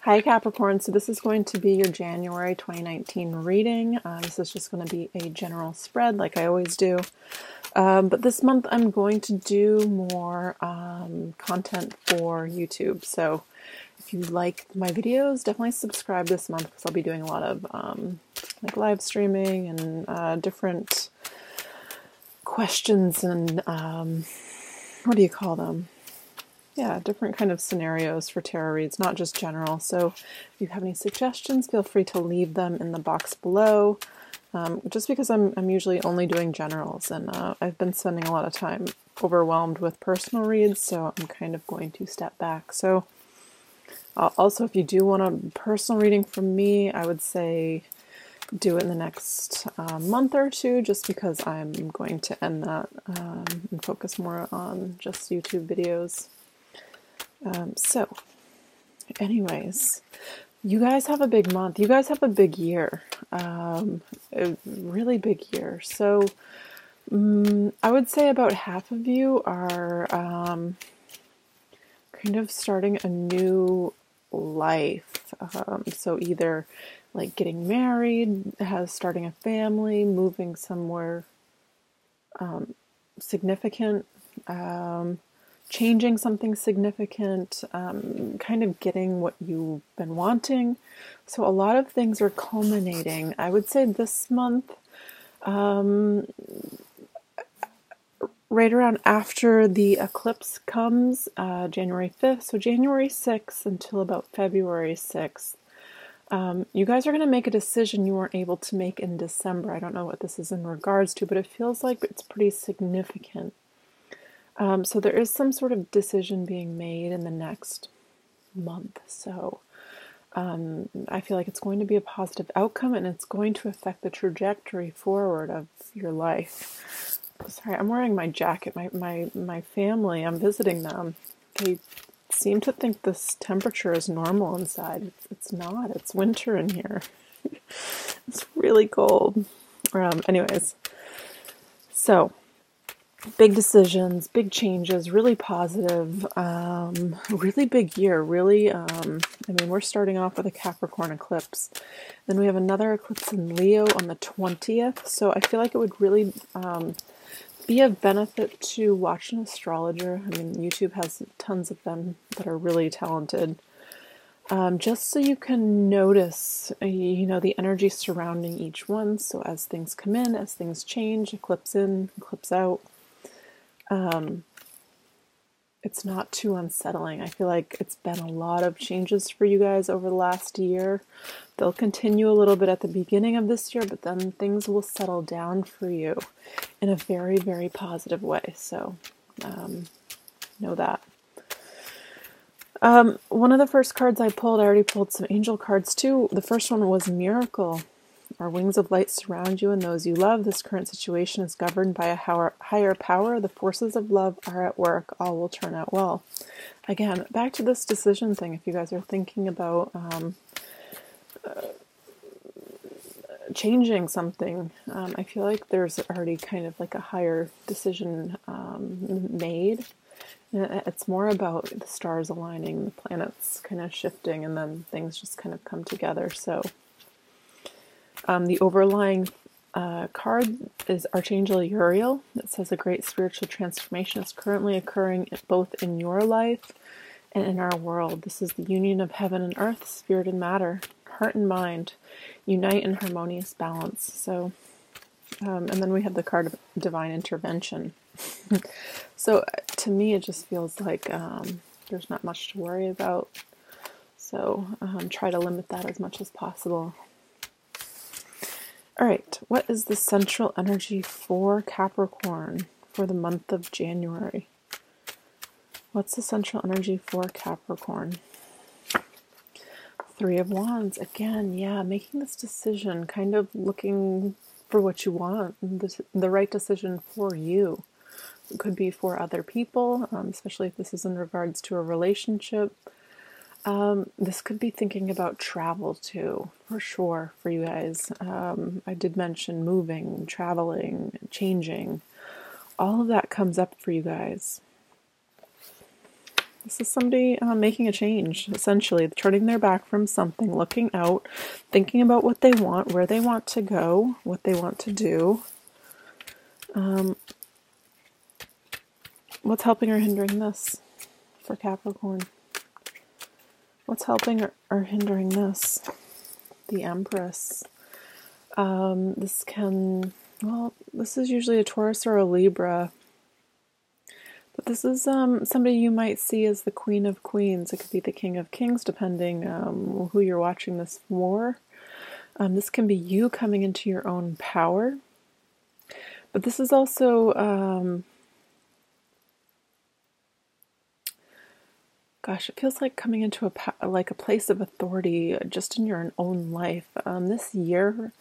Hi Capricorn, so this is going to be your January 2019 reading. This is just going to be a general spread like I always do. But this month I'm going to do more content for YouTube. So if you like my videos, definitely subscribe this month because I'll be doing a lot of like live streaming and different questions and what do you call them? Yeah, different kind of scenarios for tarot reads, not just general. So if you have any suggestions, feel free to leave them in the box below. Just because I'm usually only doing generals, and I've been spending a lot of time overwhelmed with personal reads, so I'm kind of going to step back. So also, if you do want a personal reading from me, I would say do it in the next month or two, just because I'm going to end that and focus more on just YouTube videos. So anyways, you guys have a big month. You guys have a big year, a really big year. So I would say about half of you are kind of starting a new life. So either like getting married, starting a family, moving somewhere significant, changing something significant, kind of getting what you've been wanting. So a lot of things are culminating. I would say this month, right around after the eclipse comes, January 5th, so January 6th until about February 6th, you guys are going to make a decision you weren't able to make in December. I don't know what this is in regards to, but it feels like it's pretty significant. So there is some sort of decision being made in the next month. So I feel like it's going to be a positive outcome, and it's going to affect the trajectory forward of your life. Sorry, I'm wearing my jacket. My family, I'm visiting them. They seem to think this temperature is normal inside. It's not. It's winter in here. It's really cold. Anyways, so big decisions, big changes, really positive, really big year, really, we're starting off with a Capricorn eclipse. Then we have another eclipse in Leo on the 20th, so I feel like it would really be of benefit to watch an astrologer. I mean, YouTube has tons of them that are really talented. Just so you can notice, the energy surrounding each one. So as things come in, as things change, eclipse in, eclipse out, it's not too unsettling. I feel like it's been a lot of changes for you guys over the last year. They'll continue a little bit at the beginning of this year, but then things will settle down for you in a very, very positive way. So, know that. One of the first cards I pulled, I already pulled some angel cards too. The first one was Miracle. Our wings of light surround you and those you love. This current situation is governed by a higher power. The forces of love are at work. All will turn out well. Again, back to this decision thing. If you guys are thinking about changing something, I feel like there's already kind of like a higher decision made. It's more about the stars aligning, the planets kind of shifting, and then things just kind of come together. So the overlying card is Archangel Uriel. It says a great spiritual transformation is currently occurring both in your life and in our world. This is the union of heaven and earth, spirit and matter, heart and mind, unite in harmonious balance. So, and then we have the card of divine intervention. So to me, it just feels like there's not much to worry about. So try to limit that as much as possible. All right, what is the central energy for Capricorn for the month of January? What's the central energy for Capricorn? Three of Wands. Again, yeah, making this decision, kind of looking for what you want, the right decision for you. It could be for other people, especially if this is in regards to a relationship. This could be thinking about travel too, for sure, for you guys. I did mention moving, traveling, changing. All of that comes up for you guys. This is somebody making a change, essentially, turning their back from something, looking out, thinking about what they want, where they want to go, what they want to do. What's helping or hindering this for Capricorn? What's helping or hindering this? The Empress. This is usually a Taurus or a Libra. But this is somebody you might see as the Queen of Queens. It could be the King of Kings, depending who you're watching this for. This can be you coming into your own power. But this is also, gosh, it feels like coming into a place of authority just in your own life. This year,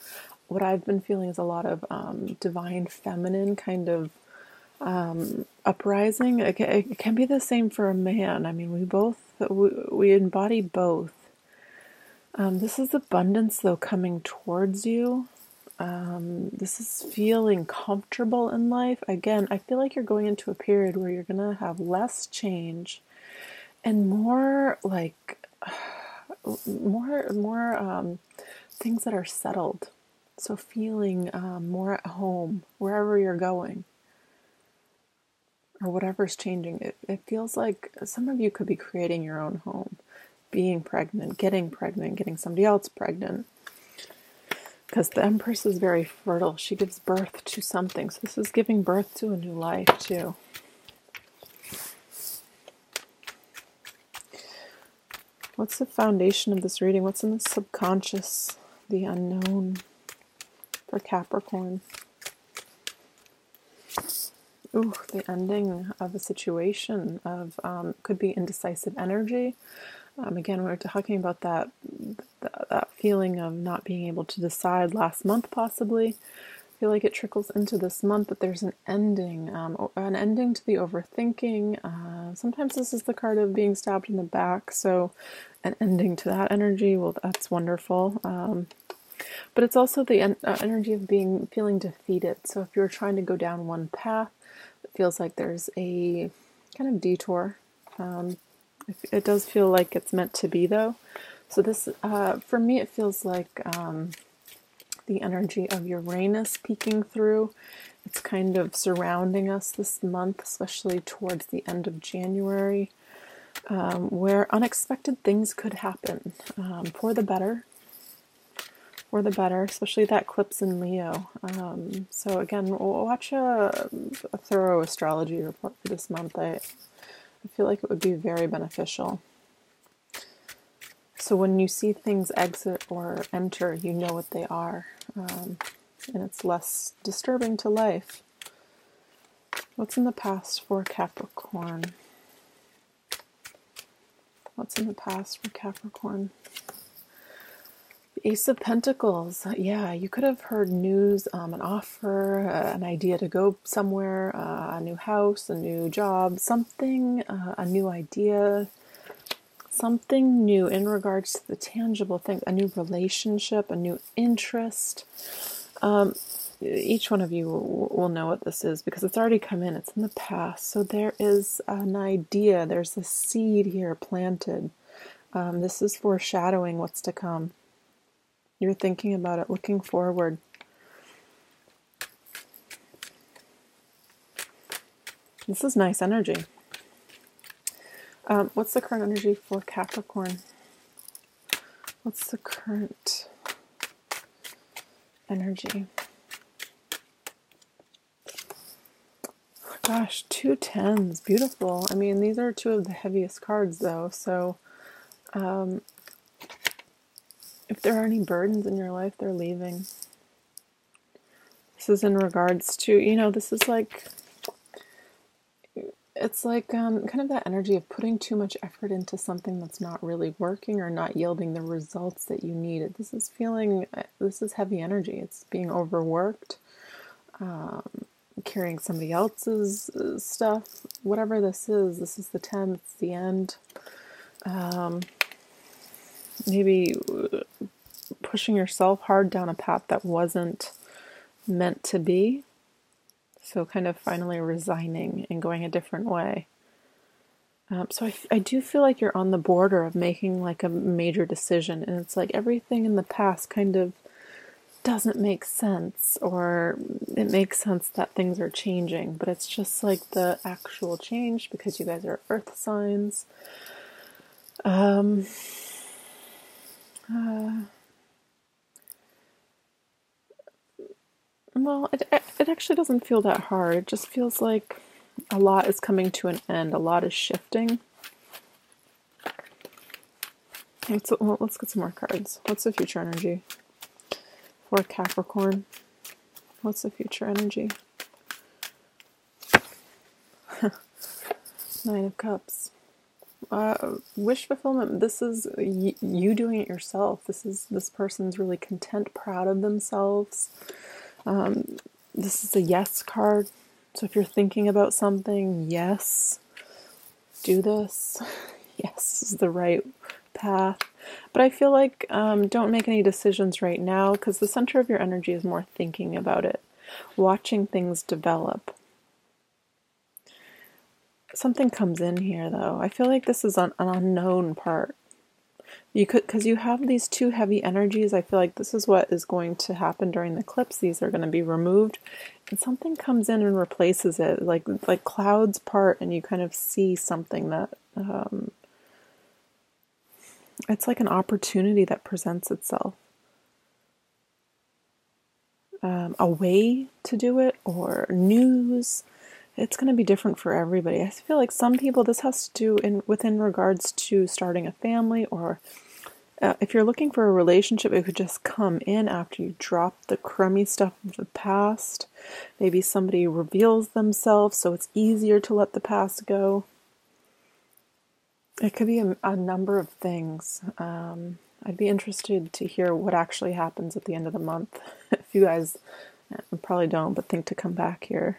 what I've been feeling is a lot of divine feminine kind of uprising. It can be the same for a man. I mean, we embody both. This is abundance, though, coming towards you. This is feeling comfortable in life. Again, I feel like you're going into a period where you're going to have less change and more things that are settled. So feeling more at home wherever you're going. Or whatever's changing. It feels like some of you could be creating your own home, being pregnant, getting somebody else pregnant. Because the Empress is very fertile. She gives birth to something. So this is giving birth to a new life too. What's the foundation of this reading? What's in the subconscious, the unknown for Capricorn? Ooh, the ending of a situation of could be indecisive energy. Again, we were talking about that feeling of not being able to decide last month, possibly. I feel like it trickles into this month, but there's an ending to the overthinking. Sometimes this is the card of being stabbed in the back, so an ending to that energy. Well, that's wonderful. But it's also the energy of feeling defeated. So if you're trying to go down one path, it feels like there's a kind of detour. It does feel like it's meant to be, though. So this, for me, it feels like the energy of Uranus peeking through. It's kind of surrounding us this month, especially towards the end of January, where unexpected things could happen for the better. For the better, especially that eclipse in Leo. So again, we'll watch a thorough astrology report for this month. I feel like it would be very beneficial. So when you see things exit or enter, you know what they are. And it's less disturbing to life. What's in the past for Capricorn? What's in the past for Capricorn? Ace of Pentacles. Yeah, you could have heard news, an offer, an idea to go somewhere, a new house, a new job, something, a new idea, something new in regards to the tangible thing, a new relationship, a new interest. Each one of you will know what this is because it's already come in. It's in the past. So there is an idea. There's a seed here planted. This is foreshadowing what's to come. You're thinking about it, looking forward. This is nice energy. What's the current energy for Capricorn? What's the current energy? Gosh, 2 10s. Beautiful. I mean, these are 2 of the heaviest cards, though. So, if there are any burdens in your life, they're leaving. This is in regards to, this is like, it's like kind of that energy of putting too much effort into something that's not really working or not yielding the results that you need. This is heavy energy. It's being overworked, carrying somebody else's stuff. Whatever this is the 10, it's the end. Maybe pushing yourself hard down a path that wasn't meant to be. So kind of finally resigning and going a different way. So I do feel like you're on the border of making like a major decision, and it's like everything in the past kind of doesn't make sense, or it makes sense that things are changing, but it's just like the actual change because you guys are earth signs. Well, it actually doesn't feel that hard. It just feels like a lot is coming to an end. A lot is shifting. Let's get some more cards. What's the future energy for Capricorn? What's the future energy? Nine of Cups. Wish fulfillment. This is you doing it yourself. This person's really content, proud of themselves. This is a yes card. So if you're thinking about something, yes, do this. Yes, this is the right path. But I feel like don't make any decisions right now, because the center of your energy is more thinking about it, watching things develop. Something comes in here, though. I feel like this is an unknown part. Because you have these two heavy energies, I feel like this is what is going to happen during the eclipse. These are going to be removed, and something comes in and replaces it, like clouds part, and you kind of see something that it's like an opportunity that presents itself. A way to do it, or news. It's going to be different for everybody. I feel like some people, this has to do within regards to starting a family, or if you're looking for a relationship, it could just come in after you drop the crummy stuff of the past. Maybe somebody reveals themselves, so it's easier to let the past go. It could be a number of things. I'd be interested to hear what actually happens at the end of the month. If you guys probably don't, but think to come back here.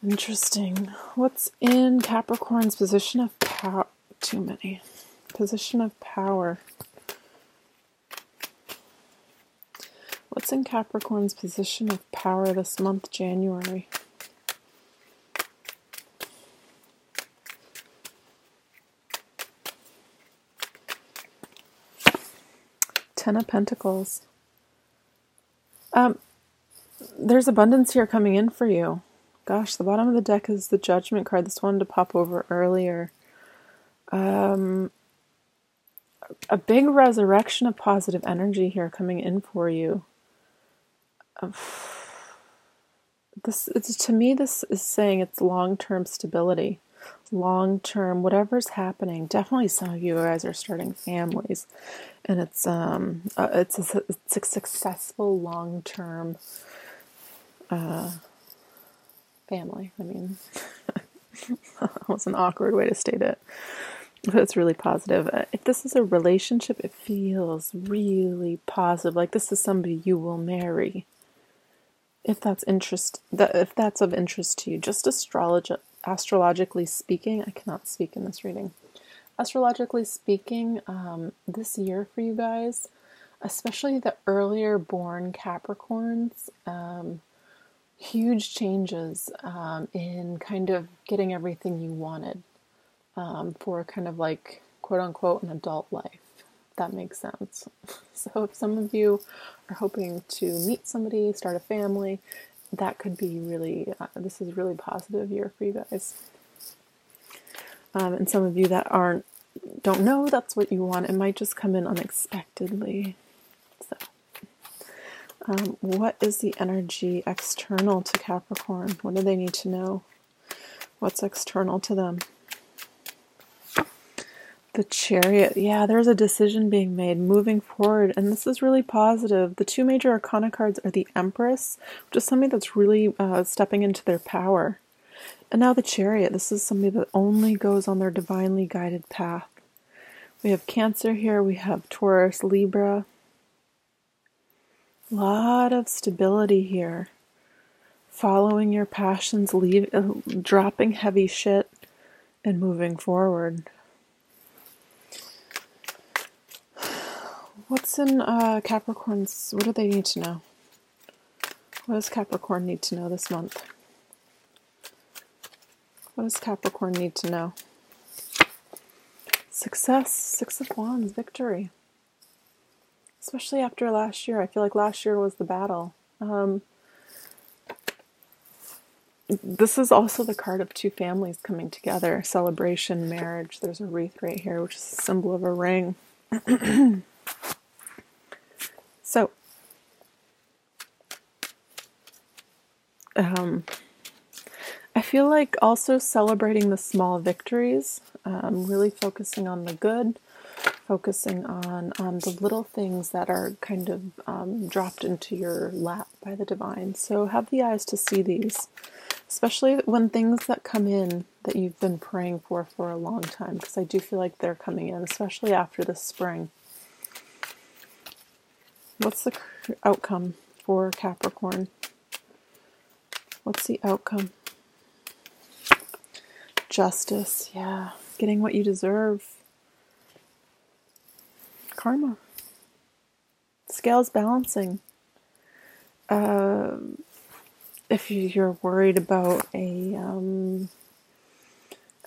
Interesting. What's in Capricorn's position of power? Too many. Position of power. What's in Capricorn's position of power this month, January? Ten of Pentacles. There's abundance here coming in for you. Gosh, the bottom of the deck is the Judgment card. This wanted to pop over earlier. A big resurrection of positive energy here coming in for you. To me, this is saying it's long-term stability. Long-term, whatever's happening. Definitely some of you guys are starting families. And it's a successful long-term family. I mean, that was an awkward way to state it. But it's really positive. If this is a relationship, it feels really positive. Like this is somebody you will marry. If that's of interest to you. Just astrologically speaking, I cannot speak in this reading. Astrologically speaking, this year for you guys, especially the earlier born Capricorns, huge changes in kind of getting everything you wanted for kind of like, quote unquote, an adult life. If that makes sense. So if some of you are hoping to meet somebody, start a family, that could be really, this is really positive year for you guys. And some of you that don't know that's what you want, it might just come in unexpectedly. So, what is the energy external to Capricorn? What do they need to know? What's external to them? The Chariot. Yeah, there's a decision being made, moving forward, and this is really positive. The two major arcana cards are the Empress, which is somebody that's really stepping into their power. And now the Chariot. This is somebody that only goes on their divinely guided path. We have Cancer here. We have Taurus, Libra. A lot of stability here. Following your passions, dropping heavy shit, and moving forward. What's in Capricorn's? What do they need to know? What does Capricorn need to know this month? What does Capricorn need to know? Success, Six of Wands, victory. Especially after last year. I feel like last year was the battle. This is also the card of two families coming together. Celebration, marriage. There's a wreath right here, which is a symbol of a ring. So, I feel like also celebrating the small victories, really focusing on the good, focusing on the little things that are kind of dropped into your lap by the divine. So have the eyes to see these, especially when things that come in that you've been praying for a long time, because I do feel like they're coming in, especially after the spring. What's the outcome for Capricorn? What's the outcome? Justice, yeah. Getting what you deserve. Karma. Scales balancing. If you're worried about a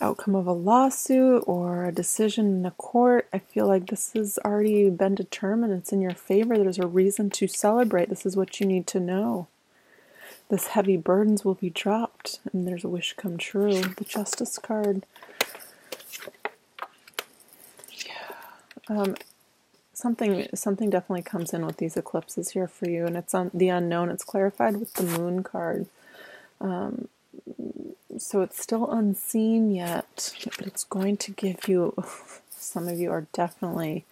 outcome of a lawsuit or a decision in a court, I feel like this has already been determined. It's in your favor. There's a reason to celebrate. This is what you need to know. This heavy burdens will be dropped, and there's a wish come true. The Justice card. Yeah. Something definitely comes in with these eclipses here for you, and it's on the unknown. It's clarified with the Moon card. So it's still unseen yet, but it's going to give you, some of you are definitely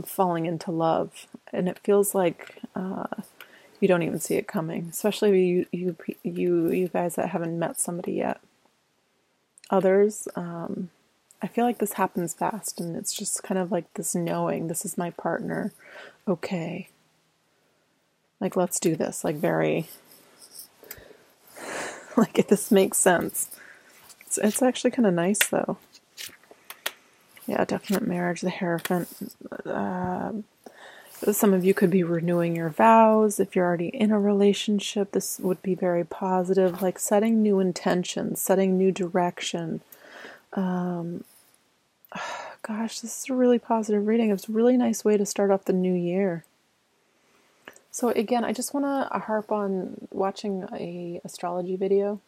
falling into love, and it feels like you don't even see it coming, especially you guys that haven't met somebody yet. Others, I feel like this happens fast, and it's just kind of like this knowing, this is my partner, okay, like let's do this, like very, like if this makes sense. It's actually kind of nice though. Yeah, definite marriage, the Hierophant. Some of you could be renewing your vows. If you're already in a relationship, this would be very positive, like setting new intentions, setting new direction. Gosh, this is a really positive reading. It's a really nice way to start off the new year. So again, I just want to harp on watching a astrology video.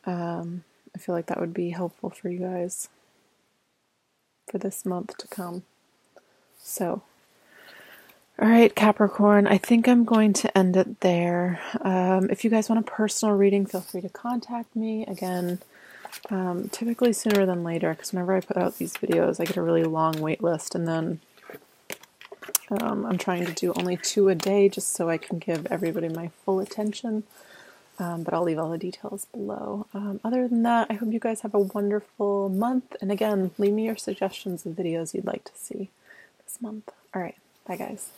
I feel like that would be helpful for you guys for this month to come. So, all right, Capricorn, I think I'm going to end it there. If you guys want a personal reading, feel free to contact me. Again, typically sooner than later, because whenever I put out these videos, I get a really long wait list, and then I'm trying to do only 2 a day just so I can give everybody my full attention. But I'll leave all the details below. Other than that, I hope you guys have a wonderful month. And again, leave me your suggestions of videos you'd like to see this month. All right. Bye, guys.